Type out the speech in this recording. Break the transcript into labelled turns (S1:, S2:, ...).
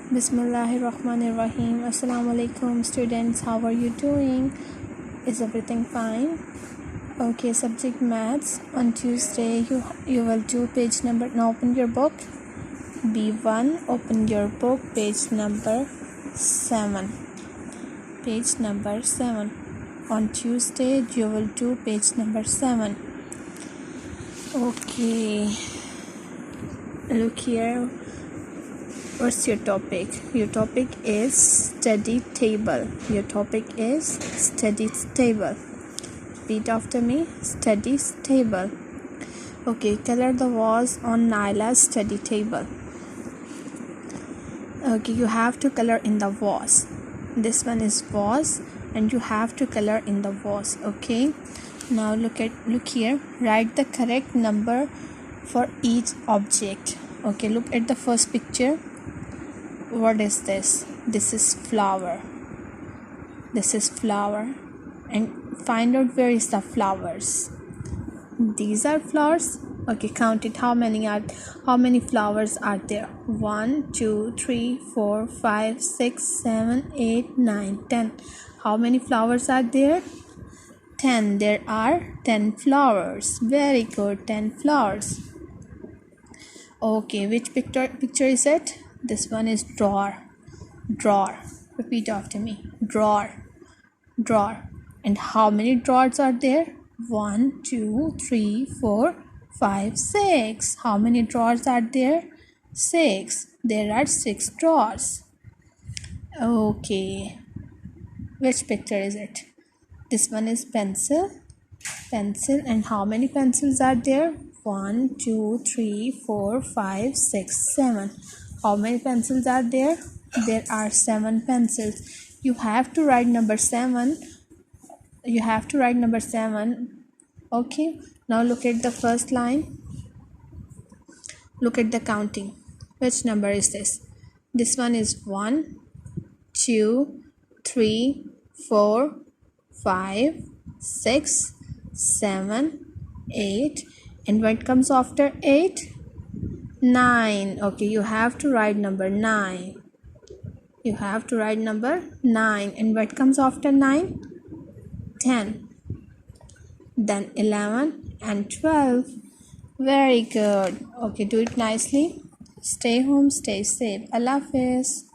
S1: Bismillahirrahmanirrahim. Assalamu alaikum students. How are you doing? Is everything fine? Okay, subject maths. On Tuesday you will do page number. Now open your book. B1. Open your book. Page number 7. Page number 7. On Tuesday you will do page number 7. Okay. Look here. What's your topic? Your topic is study table. Your topic is study table. Repeat after me. Study table. Okay, color the walls on Naila's study table. Okay, you have to color in the walls. This one is walls and you have to color in the walls. Okay, now look here. Write the correct number for each object. Okay, look at the first picture. What is this? This is flower. This is flower. And find out where is the flowers. These are flowers. Okay, count it. How many flowers are there? 1, 2, 3, 4, 5, 6, 7, 8, 9, 10. How many flowers are there? 10. There are 10 flowers. Very good. 10 flowers. Okay, which picture is it? This one is drawer. Drawer. Repeat after me. Drawer. Drawer. And how many drawers are there? 1, 2, 3, 4, 5, 6. How many drawers are there? 6. There are 6 drawers. Okay. Which picture is it? This one is pencil. Pencil. And how many pencils are there? 1, 2, 3, 4, 5, 6, 7. How many pencils are there? There are 7 pencils. You have to write number 7. You have to write number 7. Okay. Now look at the first line. Look at the counting. Which number is this? This one is 1, 2, 3, 4, 5, 6, 7, 8. And what comes after 8? 9. Okay, you have to write number 9. You have to write number 9. And what comes after 9? 10. Then 11 and 12. Very good. Okay, do it nicely. Stay home, stay safe. Allah Hafiz.